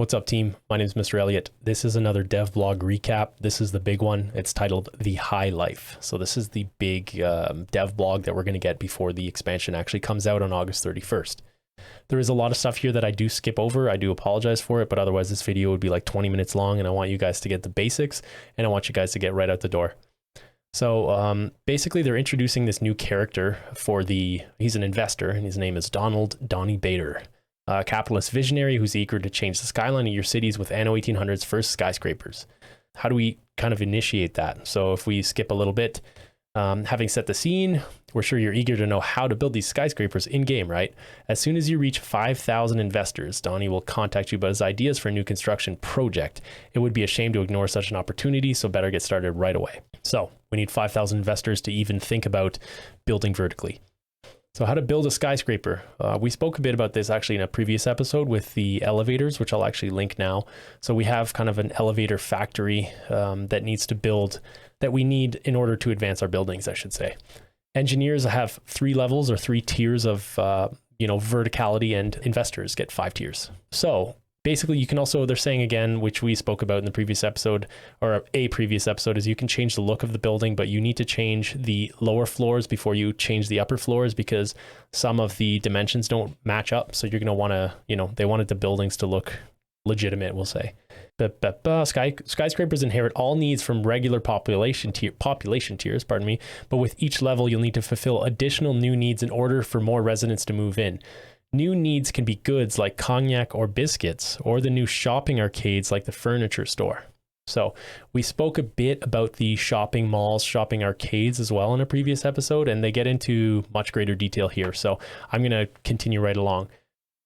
What's up, team? My name is MisterElliot. This is another Devblog recap. This is the big one. It's titled The High Life. So this is the big Devblog that we're going to get before the expansion actually comes out on August 31st. There is a lot of stuff here that I do skip over. I do apologize for it, but otherwise this video would be like 20 minutes long, and I want you guys to get the basics, and I want you guys to get right out the door. So basically they're introducing this new character he's an investor, and his name is Donnie Bader. A capitalist visionary who's eager to change the skyline of your cities with Anno 1800's first skyscrapers. How do we kind of initiate that? So if we skip a little bit, having set the scene, we're sure you're eager to know how to build these skyscrapers in-game, right? As soon as you reach 5,000 investors, Donnie will contact you about his ideas for a new construction project. It would be a shame to ignore such an opportunity, so better get started right away. So we need 5,000 investors to even think about building vertically. So how to build a skyscraper. We spoke a bit about this actually in a previous episode with the elevators, which I'll actually link now. So we have kind of an elevator factory that we need in order to advance our buildings, I should say. Engineers have 3 levels or 3 tiers of verticality, and investors get 5 tiers. So basically, you can also, they're saying again, which we spoke about in the previous episode, or a previous episode, is you can change the look of the building, but you need to change the lower floors before you change the upper floors, because some of the dimensions don't match up. So you're going to want to, they wanted the buildings to look legitimate, we'll say. Skyscrapers inherit all needs from regular population tiers, but with each level, you'll need to fulfill additional new needs in order for more residents to move in. New needs can be goods like cognac or biscuits, or the new shopping arcades like the furniture store. So we spoke a bit about the shopping malls, shopping arcades as well in a previous episode, and they get into much greater detail here. So I'm going to continue right along.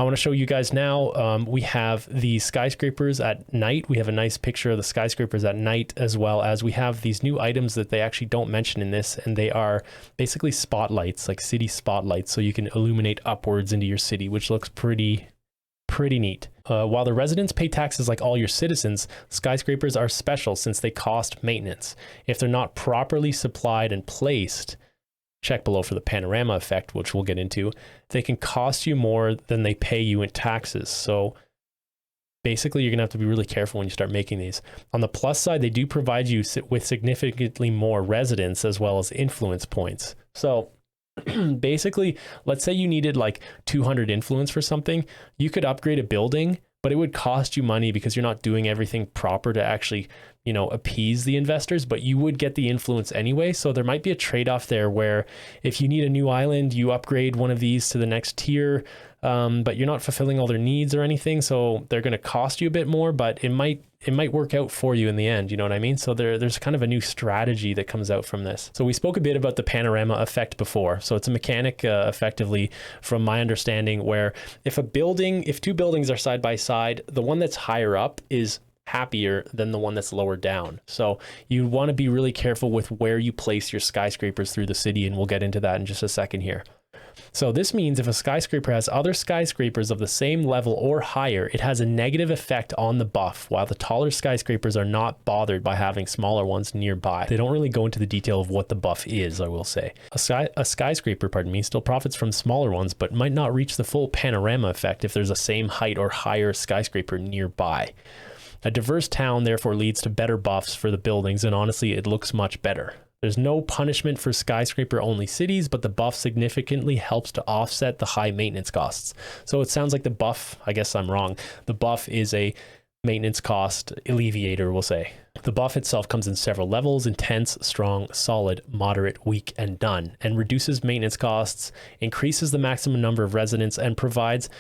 I want to show you guys now, we have the skyscrapers at night. We have a nice picture of the skyscrapers at night, as well as we have these new items that they actually don't mention in this, and they are basically spotlights, like city spotlights, so you can illuminate upwards into your city, which looks pretty neat. While the residents pay taxes like all your citizens, skyscrapers are special since they cost maintenance. If they're not properly supplied and placed, check below for the Panorama Effect, which we'll get into, they can cost you more than they pay you in taxes. So basically, you're going to have to be really careful when you start making these. On the plus side, they do provide you with significantly more residents as well as influence points. So basically, let's say you needed like 200 influence for something, you could upgrade a building, but it would cost you money because you're not doing everything proper to actually, appease the investors, but you would get the influence anyway. So there might be a trade-off there where if you need a new island, you upgrade one of these to the next tier, but you're not fulfilling all their needs or anything. So they're going to cost you a bit more, but it might work out for you in the end. You know what I mean? So there's kind of a new strategy that comes out from this. So we spoke a bit about the Panorama Effect before. So it's a mechanic, effectively, from my understanding, where if 2 buildings are side by side, the one that's higher up is happier than the one that's lower down. So you want to be really careful with where you place your skyscrapers through the city, and we'll get into that in just a second here. So this means if a skyscraper has other skyscrapers of the same level or higher, it has a negative effect on the buff, while the taller skyscrapers are not bothered by having smaller ones nearby. They don't really go into the detail of what the buff is, I will say. A skyscraper, still profits from smaller ones, but might not reach the full panorama effect if there's a same height or higher skyscraper nearby. A diverse town therefore leads to better buffs for the buildings, and honestly, it looks much better. There's no punishment for skyscraper-only cities, but the buff significantly helps to offset the high maintenance costs. So it sounds like the buff, I guess I'm wrong, the buff is a maintenance cost alleviator, we'll say. The buff itself comes in several levels: intense, strong, solid, moderate, weak, and done, and reduces maintenance costs, increases the maximum number of residents, and provides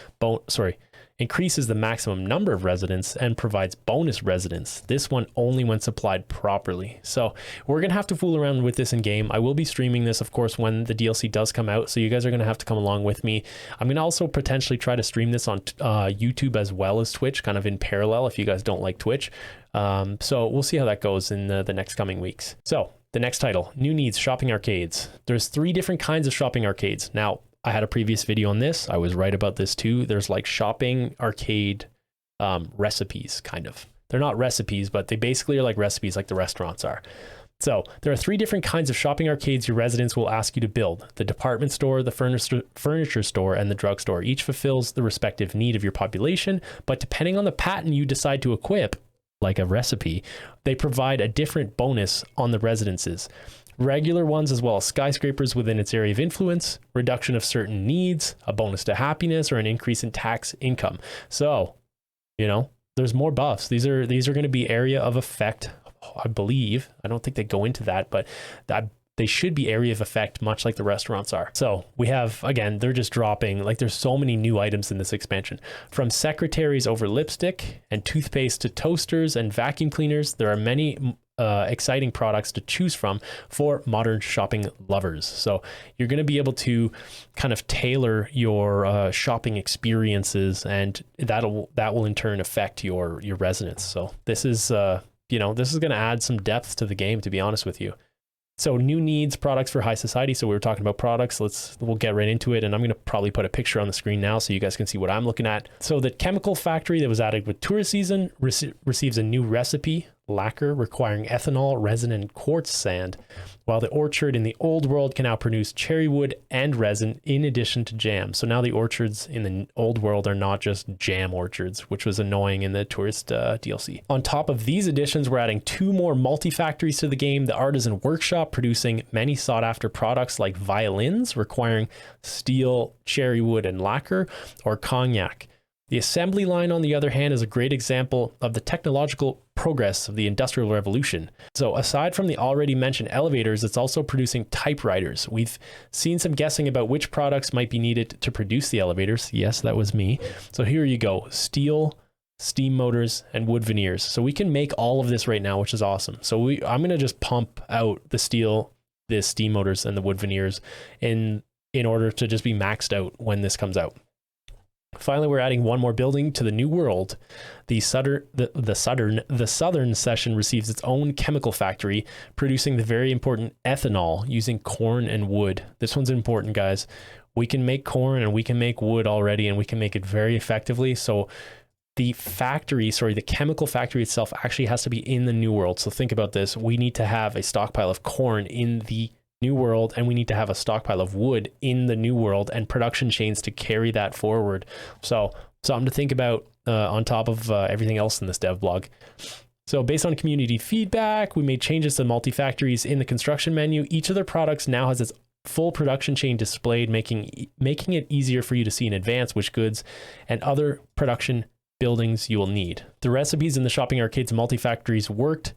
increases the maximum number of residents and provides bonus residents. This one only when supplied properly. So we're going to have to fool around with this in game. I will be streaming this, of course, when the DLC does come out. So you guys are going to have to come along with me. I'm going to also potentially try to stream this on YouTube as well as Twitch, kind of in parallel if you guys don't like Twitch. So we'll see how that goes in the next coming weeks. So the next title, New Needs Shopping Arcades. There's 3 different kinds of shopping arcades. Now, I had a previous video on this. I was right about this too. There's like shopping arcade recipes, kind of. They're not recipes, but they basically are like recipes like the restaurants are. So there are 3 different kinds of shopping arcades your residents will ask you to build: the department store, the furniture store, and the drugstore. Each fulfills the respective need of your population, but depending on the pattern you decide to equip, like a recipe, they provide a different bonus on the residences. Regular ones as well as skyscrapers within its area of influence, reduction of certain needs, a bonus to happiness, or an increase in tax income. So, you know, there's more buffs. These are going to be area of effect, I believe. I don't think they go into that, but they should be area of effect, much like the restaurants are. So we have, again, they're just dropping, like there's so many new items in this expansion. From secretaries over lipstick and toothpaste to toasters and vacuum cleaners, there are many exciting products to choose from for modern shopping lovers. So you're going to be able to kind of tailor your shopping experiences, and that will in turn affect your residents. So this is this is going to add some depth to the game, to be honest with you. So new needs, products for high society. So we were talking about products. We'll get right into it. And I'm going to probably put a picture on the screen now so you guys can see what I'm looking at. So the chemical factory that was added with tourist season receives a new recipe, lacquer, requiring ethanol, resin, and quartz sand, while the orchard in the old world can now produce cherry wood and resin in addition to jam. So now the orchards in the old world are not just jam orchards, which was annoying in the tourist DLC. On top of these additions, we're adding 2 more multi-factories to the game: the artisan workshop, producing many sought after products like violins requiring steel, cherry wood, and lacquer, or cognac. The assembly line, on the other hand, is a great example of the technological progress of the Industrial Revolution. So aside from the already mentioned elevators, it's also producing typewriters. We've seen some guessing about which products might be needed to produce the elevators. Yes, that was me. So here you go: steel, steam motors, and wood veneers. So we can make all of this right now, which is awesome. So I'm going to just pump out the steel, the steam motors, and the wood veneers in order to just be maxed out when this comes out. Finally, we're adding 1 more building to the new world. The southern section receives its own chemical factory, producing the very important ethanol using corn and wood. This one's important, guys. We can make corn and we can make wood already, and we can make it very effectively. So the chemical factory itself actually has to be in the new world. So think about this. We need to have a stockpile of corn in the new world, and we need to have a stockpile of wood in the new world and production chains to carry that forward. So something to think about on top of everything else in this devblog. So based on community feedback, we made changes to multi-factories in the construction menu. Each of their products now has its full production chain displayed, making it easier for you to see in advance which goods and other production buildings you will need. The recipes in the shopping arcades multi-factories work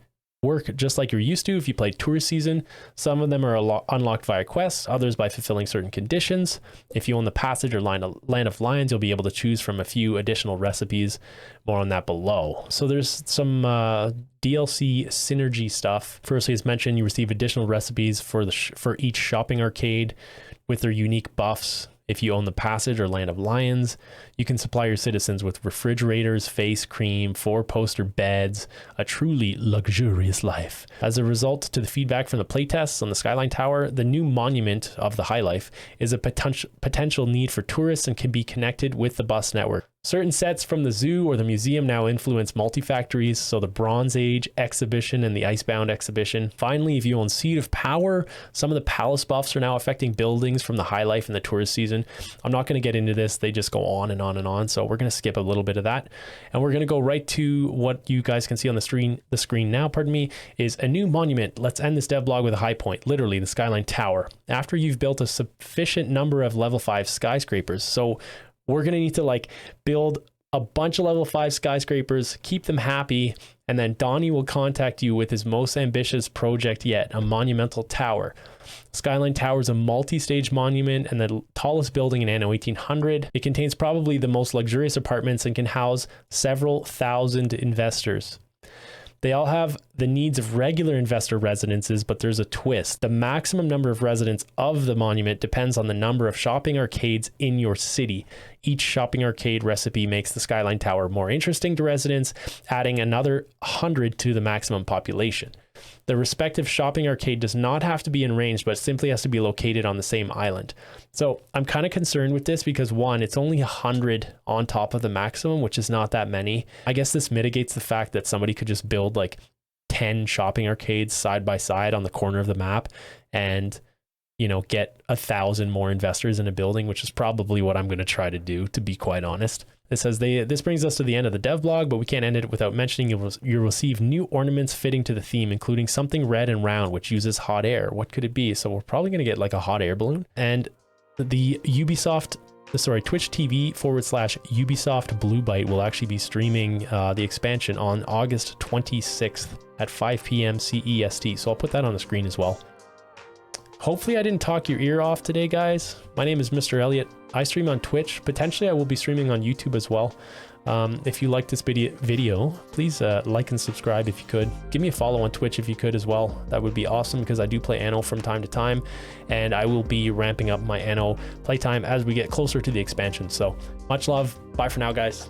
just like you're used to if you played tourist season. Some of them are unlocked via quests, others by fulfilling certain conditions. If you own the passage or Land of Lions, you'll be able to choose from a few additional recipes. More on that below. So there's some DLC synergy stuff. Firstly, as mentioned, you receive additional recipes for each shopping arcade with their unique buffs. If you own the passage or Land of Lions, you can supply your citizens with refrigerators, face cream, 4-poster beds, a truly luxurious life. As a result to the feedback from the playtests on the Skyline Tower, the new monument of the High Life is a potential need for tourists and can be connected with the bus network. Certain sets from the zoo or the museum now influence multi-factories, so the Bronze Age exhibition and the Icebound exhibition. Finally, if you own Seat of Power, some of the palace buffs are now affecting buildings from the High Life and the tourist season. I'm not going to get into this. They just go on and on and on, so we're going to skip a little bit of that. And we're going to go right to what you guys can see on the screen now, is a new monument. Let's end this devblog with a high point, literally the Skyline Tower. After you've built a sufficient number of level 5 skyscrapers, so we're going to need to build a bunch of level 5 skyscrapers, keep them happy, and then Donnie will contact you with his most ambitious project yet, a monumental tower. Skyline Tower is a multi-stage monument and the tallest building in Anno 1800. It contains probably the most luxurious apartments and can house several thousand investors. They all have the needs of regular investor residences, but there's a twist. The maximum number of residents of the monument depends on the number of shopping arcades in your city. Each shopping arcade recipe makes the Skyline Tower more interesting to residents, adding another 100 to the maximum population. The respective shopping arcade does not have to be in range, but simply has to be located on the same island. So I'm kind of concerned with this because 1, it's only 100 on top of the maximum, which is not that many. I guess this mitigates the fact that somebody could just build 10 shopping arcades side by side on the corner of the map and, you know, get 1,000 more investors in a building, which is probably what I'm going to try to do, to be quite honest. It says this brings us to the end of the devblog, but we can't end it without mentioning you'll receive new ornaments fitting to the theme, including something red and round, which uses hot air. What could it be? So we're probably going to get like a hot air balloon. And the Twitch TV/Ubisoft Blue Byte will actually be streaming the expansion on August 26th at 5 p.m. CEST. So I'll put that on the screen as well. Hopefully I didn't talk your ear off today, guys. My name is MisterElliot. I stream on Twitch. Potentially I will be streaming on YouTube as well. If you like this video, please like and subscribe if you could. Give me a follow on Twitch if you could as well. That would be awesome, because I do play Anno from time to time, and I will be ramping up my Anno playtime as we get closer to the expansion. So much love. Bye for now, guys.